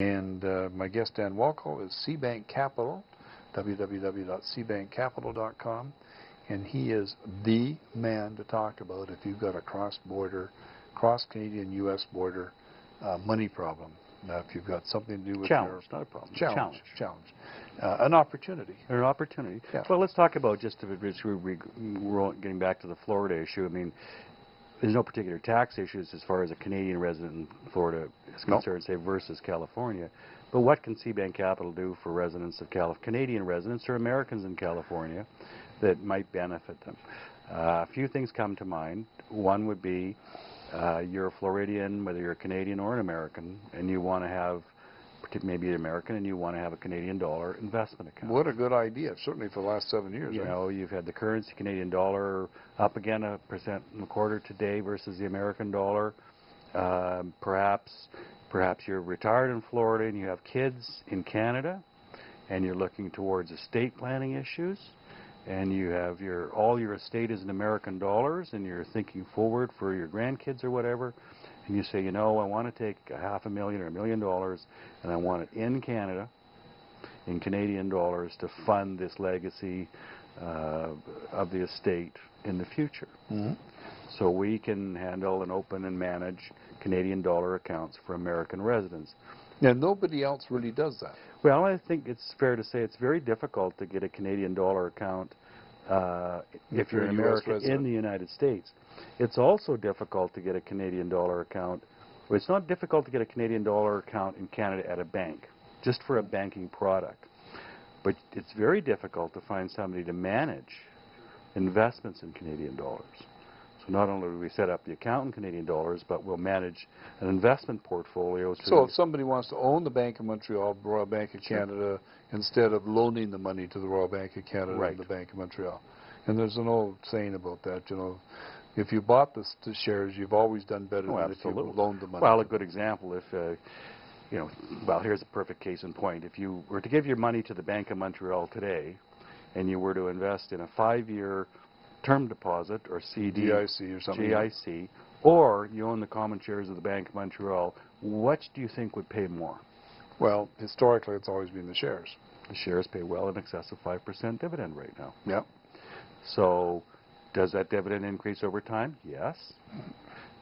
And my guest, Dan Walkow, is Seabank Capital, www.seabankcapital.com. And he is the man to talk about if you've got a cross-border, cross-Canadian U.S. border money problem. If you've got something to do with challenge, not a problem. Challenge. An opportunity. An opportunity. Yeah. Well, let's talk about just if we're getting back to the Florida issue. I mean, there's no particular tax issues as far as a Canadian resident in Florida is concerned, say, versus California. But what can Seabank Capital do for residents of Canadian residents or Americans in California that might benefit them? A few things come to mind. One would be you're a Floridian, whether you're a Canadian or an American, and you want to have, maybe an American, and you want to have a Canadian dollar investment account. What a good idea, certainly for the last 7 years. You know, you've had the currency, Canadian dollar, up again 1.25% today versus the American dollar. Perhaps you're retired in Florida and you have kids in Canada, and you're looking towards estate planning issues, and you have all your estate is in American dollars, and you're thinking forward for your grandkids or whatever, and you say, you know, I want to take $500,000 or $1 million, and I want it in Canada, in Canadian dollars, to fund this legacy of the estate in the future. Mm-hmm. So we can handle and open and manage Canadian dollar accounts for American residents. Now, nobody else really does that. Well, I think it's fair to say it's very difficult to get a Canadian dollar account if you're an American in the United States. It's also difficult to get a Canadian dollar account. Well, it's not difficult to get a Canadian dollar account in Canada at a bank, just for a banking product. But it's very difficult to find somebody to manage investments in Canadian dollars. So not only do we set up the account in Canadian dollars, but we'll manage an investment portfolio. So if somebody wants to own the Bank of Montreal, Royal Bank of Canada, instead of loaning the money to the Royal Bank of Canada and the Bank of Montreal. And there's an old saying about that, you know, if you bought the shares, you've always done better than if you loaned the money. Well, a good example, if, you know, well, here's a perfect case in point. If you were to give your money to the Bank of Montreal today, and you were to invest in a 5-year term deposit, or CD, GIC or something. GIC, or you own the common shares of the Bank of Montreal, which do you think would pay more? Well, historically, it's always been the shares. The shares pay well in excess of 5% dividend right now. Yep. So does that dividend increase over time? Yes.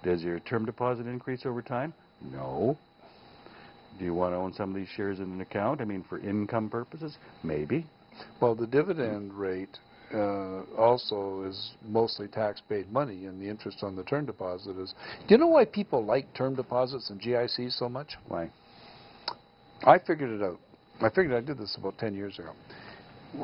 Does your term deposit increase over time? No. Do you want to own some of these shares in an account? I mean, for income purposes? Maybe. Well, the dividend rate also is mostly tax-paid money, and the interest on the term deposit is... Do you know why people like term deposits and GICs so much? Why? I figured it out. I did this about 10 years ago.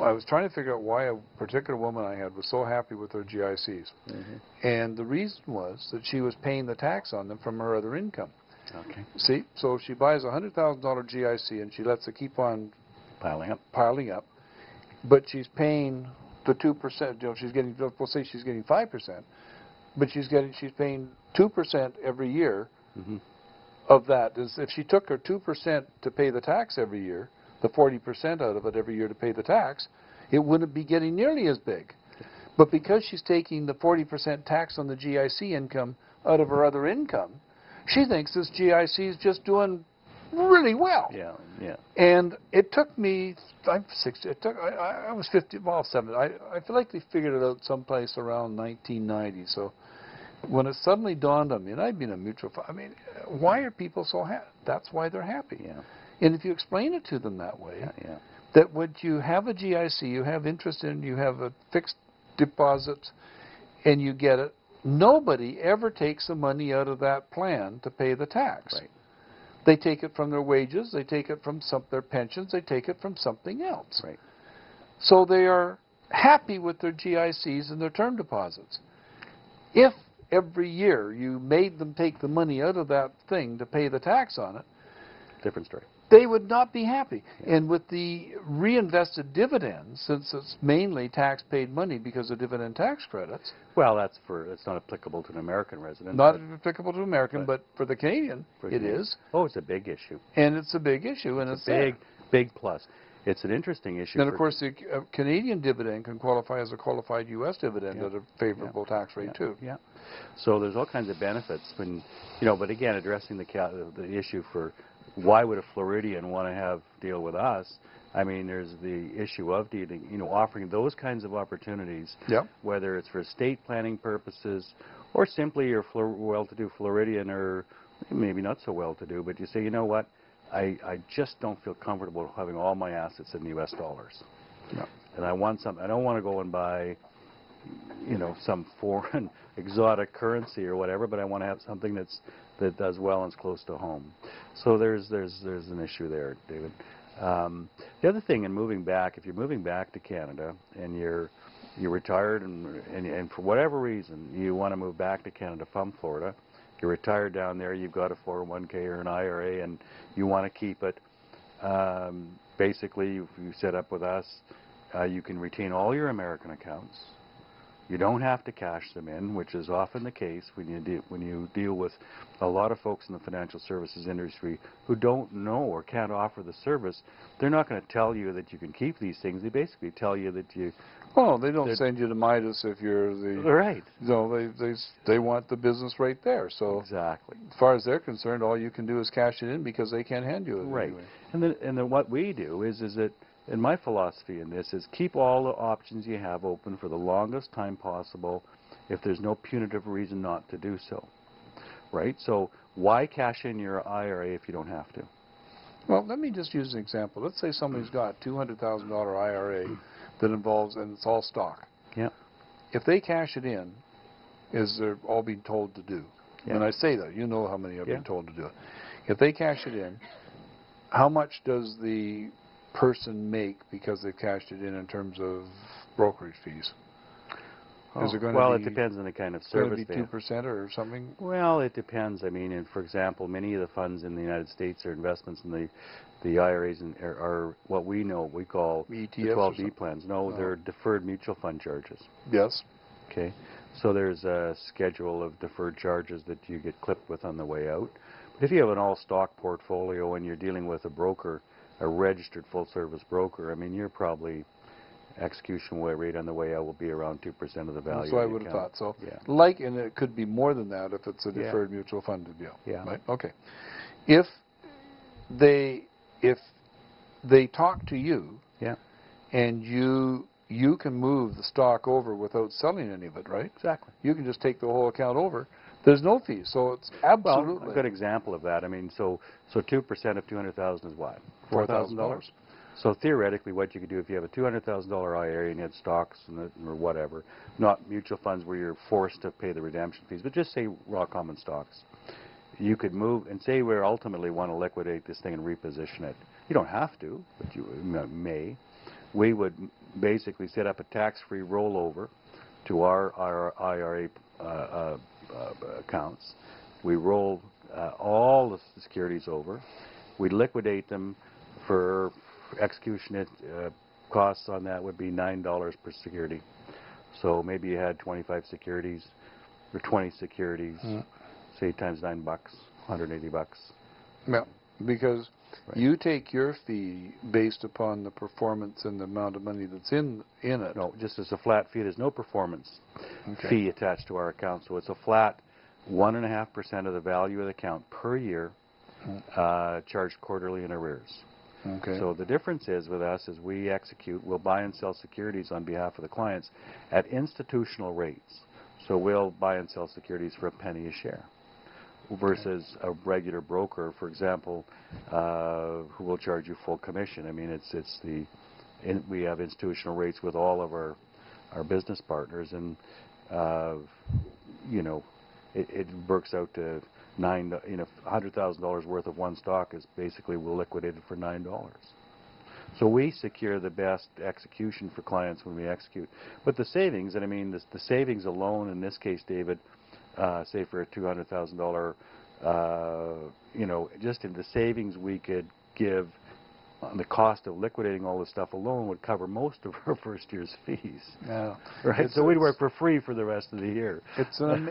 I was trying to figure out why a particular woman I had was so happy with her GICs. Mm-hmm. And the reason was that she was paying the tax on them from her other income. Okay. See? So she buys a $100,000 GIC and she lets it keep on piling up. But she's paying the 2%, you know, she's getting, we'll say she's getting 5%, but she's paying 2% every year of that. If she took her 2% to pay the tax every year, the 40% out of it every year to pay the tax, it wouldn't be getting nearly as big. But because she's taking the 40% tax on the GIC income out of her other income, she thinks this GIC is just doing really well. Yeah, yeah. And it took me, I'm 60, I was 50, well, 70. I feel like they figured it out someplace around 1990. So when it suddenly dawned on me, and I'd been a mutual fund, I mean, why are people so happy? That's why they're happy. Yeah. And if you explain it to them that way, that when you have a GIC, you have interest in, you have a fixed deposit, and you get it, nobody ever takes the money out of that plan to pay the tax. Right. They take it from their wages, they take it from their pensions, they take it from something else. Right. So they are happy with their GICs and their term deposits. If every year you made them take the money out of that thing to pay the tax on it, different story. They would not be happy. Yeah. And with the reinvested dividends, since it's mainly tax-paid money because of dividend tax credits. Well, that's not applicable to an American resident. Not applicable to American, but for the Canadian, it is. Oh, it's a big issue. And it's a big issue, and it's a big plus. It's an interesting issue. And of course, the Canadian dividend can qualify as a qualified U.S. dividend at a favorable tax rate too. Yeah. So there's all kinds of benefits when, you know. But again, addressing the issue for why would a Floridian want to deal with us? I mean, there's the issue of dealing, offering those kinds of opportunities, whether it's for estate planning purposes or simply you're well-to-do Floridian or maybe not so well-to-do, but you say, you know what, I just don't feel comfortable having all my assets in U.S. dollars. And I want something. I don't want to go and buy, some foreign exotic currency or whatever, but I want to have something that does well and is close to home. So there's an issue there, David. The other thing in moving back, if you're moving back to Canada and you're retired and for whatever reason you want to move back to Canada from Florida, you're retired down there, you've got a 401k or an IRA and you want to keep it, basically if you set up with us, you can retain all your American accounts. You don't have to cash them in, which is often the case when you deal with a lot of folks in the financial services industry who don't know or can't offer the service. They're not going to tell you that you can keep these things. They basically tell you that you... Well, they don't send you to Midas if you're the... Right. They want the business right there. So exactly. As far as they're concerned, all you can do is cash it in because they can't hand you it. Right. Anyway. And then what we do is that, and my philosophy in this is keep all the options you have open for the longest time possible if there's no punitive reason not to do so. Right? So why cash in your IRA if you don't have to? Well, let me just use an example. Let's say somebody's got $200,000 IRA that involves, and it's all stock. Yeah. If they cash it in, as they're all being told to do, and I say that, you know how many have been told to do it. If they cash it in, how much does the person make because they've cashed it in terms of brokerage fees? Is it going to be, it depends on the kind of service. Going to be 2% or something? Well, it depends. I mean, for example, many of the funds in the United States are investments in the IRAs are what we call ETFs the 12B plans. No, they're deferred mutual fund charges. Yes. Okay. So there's a schedule of deferred charges that you get clipped with on the way out. But if you have an all-stock portfolio and you're dealing with a broker, a registered full-service broker, I mean, you're probably execution rate on the way out will be around 2% of the value. That's what I would have thought. So, and it could be more than that if it's a deferred mutual fund deal. Yeah. Right? Okay. If they talk to you, and you can move the stock over without selling any of it, right? Exactly. You can just take the whole account over. There's no fees, so it's absolutely... Well, a good example of that. I mean, so 2% of $200,000 is what? $4,000. So theoretically, what you could do if you have a $200,000 IRA and you had stocks or whatever, not mutual funds where you're forced to pay the redemption fees, but just say raw common stocks, you could move and say we ultimately want to liquidate this thing and reposition it. You don't have to, but you may. We would basically set up a tax-free rollover to our IRA accounts. We roll all the securities over. We liquidate them for execution. Costs on that would be $9 per security. So maybe you had 25 securities or 20 securities, say times $9, $180. Yeah, because you take your fee based upon the performance and the amount of money that's in it. No, just as a flat fee. There's no performance fee attached to our account. So it's a flat 1.5% of the value of the account per year, charged quarterly in arrears. Okay. So the difference is with us is we'll buy and sell securities on behalf of the clients at institutional rates. So we'll buy and sell securities for $0.01 a share versus a regular broker, for example, who will charge you full commission. I mean, we have institutional rates with all of our business partners, and it works out to $100,000 worth of one stock is basically we'll liquidate it for $9. So we secure the best execution for clients when we execute. But the savings, and I mean the savings alone in this case, David, say for a $200,000, just in the savings we could give on the cost of liquidating all this stuff alone would cover most of our first year's fees. Yeah. Right. So we'd work for free for the rest of the year. It's an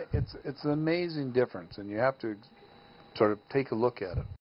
amazing difference, and you have to sort of take a look at it.